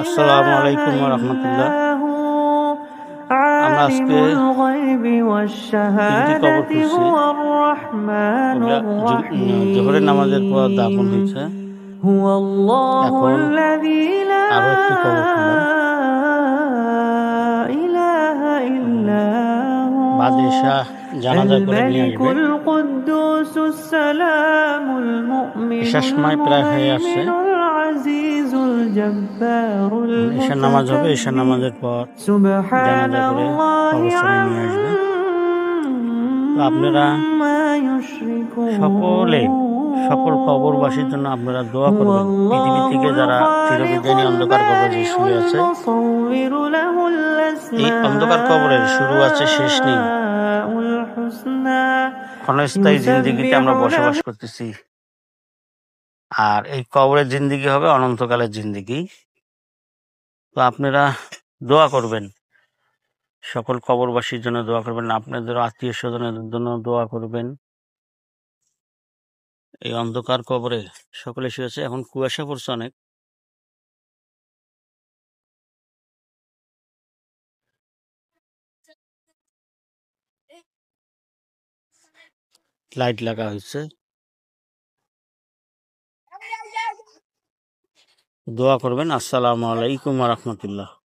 আসসালামু আলাইকুম ওয়া রাহমাতুল্লাহ। আমরা আজকে তিনটি কবর খুঁজছি। ওগুলা জোহরের নামাজের পর দাফন হয়েছে। এখন আরো একটি কবর খুঁজলাম। বাদ এশা জানাজা করে নিয়ে আসবে। এশার সময় প্রায় হয়ে আসছে। এশার নামাজ হবে, এশার নামাজের পর জানাজা করে কবরস্থানে নিয়ে আসবে। তো আপনারা সকল কবরবাসীর জন্য আপনারা দোয়া করবেন। পৃথিবী থেকে যারা চিরবিদায়ী অন্ধকার কবরে শুয়ে আছে, এই অন্ধকার কবরের শুরু আছে, শেষ নেই। ক্ষণস্থায়ী জিন্দেগিতে আমরা বসবাস করতেছি, আর এই কবরের জিন্দেগি হবে অনন্তকালের জিন্দেগি। তো আপনারা দোয়া করবেন, সকল কবরবাসীর জন্য দোয়া করবেন, আপনাদের আত্মীয় স্বজনের জন্য দোয়া করবেন। এই অন্ধকার কবরে সকলে শুয়েছে। এখন কুয়াশা পড়ছে অনেক। লাইট লাগা হয়েছে। দোয়া করবেন। আসসালামু আলাইকুম ওয়া রাহমাতুল্লাহ।